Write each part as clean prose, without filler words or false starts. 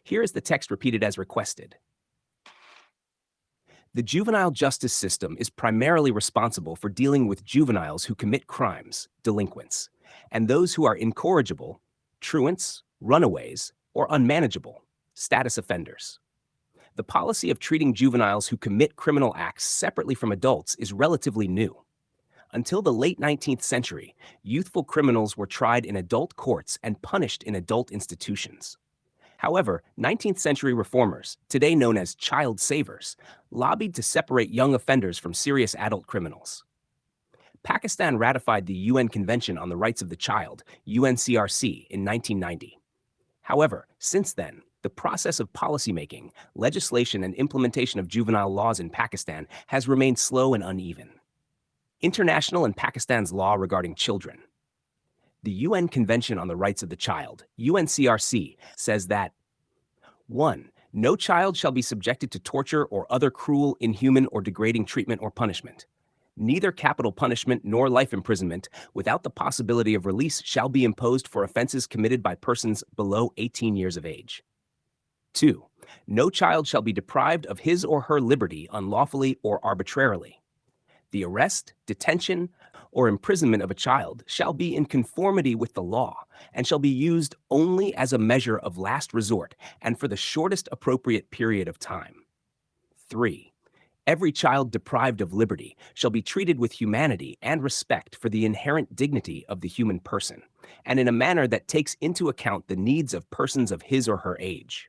Here is the text repeated as requested. The juvenile justice system is primarily responsible for dealing with juveniles who commit crimes, delinquents, and those who are incorrigible, truants, runaways, or unmanageable, status offenders. The policy of treating juveniles who commit criminal acts separately from adults is relatively new. Until the late 19th century, youthful criminals were tried in adult courts and punished in adult institutions. However, 19th century reformers, today known as child savers, lobbied to separate young offenders from serious adult criminals. Pakistan ratified the UN Convention on the Rights of the Child, UNCRC, in 1990. However, since then, the process of policymaking, legislation, and implementation of juvenile laws in Pakistan has remained slow and uneven. International and Pakistan's law regarding children. The UN Convention on the Rights of the Child, UNCRC, says that 1. No child shall be subjected to torture or other cruel, inhuman, or degrading treatment or punishment. Neither capital punishment nor life imprisonment without the possibility of release shall be imposed for offenses committed by persons below 18 years of age. 2. No child shall be deprived of his or her liberty unlawfully or arbitrarily. The arrest, detention, or imprisonment of a child shall be in conformity with the law and shall be used only as a measure of last resort and for the shortest appropriate period of time. 3. Every child deprived of liberty shall be treated with humanity and respect for the inherent dignity of the human person, and in a manner that takes into account the needs of persons of his or her age.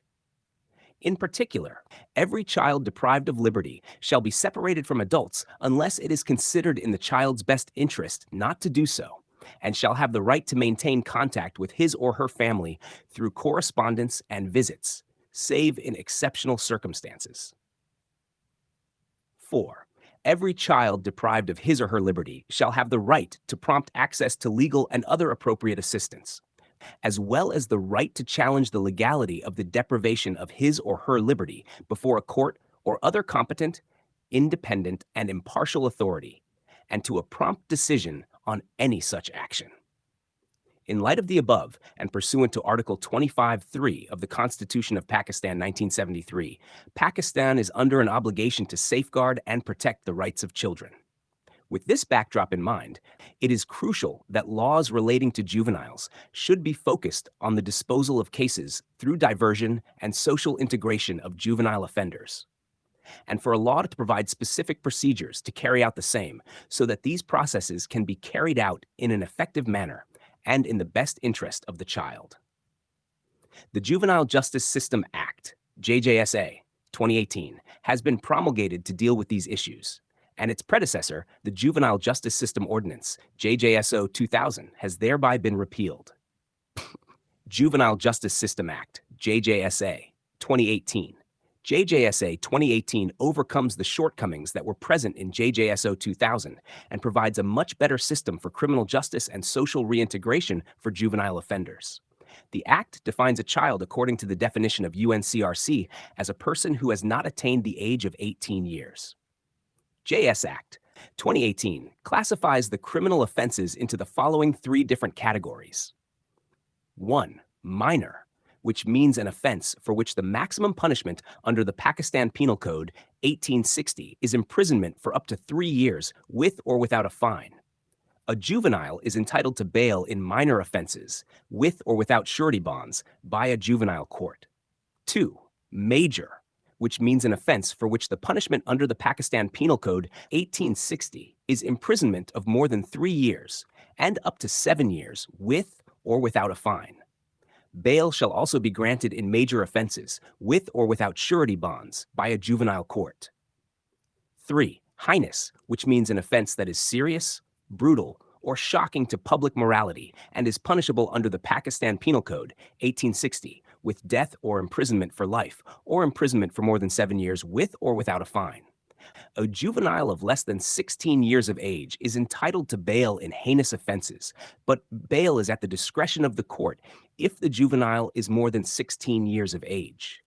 In particular, every child deprived of liberty shall be separated from adults unless it is considered in the child's best interest not to do so, and shall have the right to maintain contact with his or her family through correspondence and visits, save in exceptional circumstances. 4. Every child deprived of his or her liberty shall have the right to prompt access to legal and other appropriate assistance, as well as the right to challenge the legality of the deprivation of his or her liberty before a court or other competent, independent, and impartial authority, and to a prompt decision on any such action. In light of the above, and pursuant to Article 25(3) of the Constitution of Pakistan 1973, Pakistan is under an obligation to safeguard and protect the rights of children. With this backdrop in mind, it is crucial that laws relating to juveniles should be focused on the disposal of cases through diversion and social integration of juvenile offenders, and for a law to provide specific procedures to carry out the same so that these processes can be carried out in an effective manner and in the best interest of the child. The Juvenile Justice System Act, JJSA, 2018, has been promulgated to deal with these issues, and its predecessor, the Juvenile Justice System Ordinance, JJSO 2000, has thereby been repealed. Juvenile Justice System Act, JJSA, 2018. JJSA 2018 overcomes the shortcomings that were present in JJSO 2000 and provides a much better system for criminal justice and social reintegration for juvenile offenders. The Act defines a child according to the definition of UNCRC as a person who has not attained the age of 18 years. JS Act 2018 classifies the criminal offenses into the following three different categories. 1. Minor, which means an offense for which the maximum punishment under the Pakistan Penal Code 1860 is imprisonment for up to 3 years with or without a fine. A juvenile is entitled to bail in minor offenses, with or without surety bonds, by a juvenile court. 2. Major, which means an offense for which the punishment under the Pakistan Penal Code 1860 is imprisonment of more than 3 years and up to 7 years with or without a fine. Bail shall also be granted in major offenses, with or without surety bonds, by a juvenile court. 3. Heinous, which means an offense that is serious, brutal, or shocking to public morality and is punishable under the Pakistan Penal Code 1860 with death or imprisonment for life, or imprisonment for more than 7 years with or without a fine. A juvenile of less than 16 years of age is entitled to bail in heinous offenses, but bail is at the discretion of the court if the juvenile is more than 16 years of age.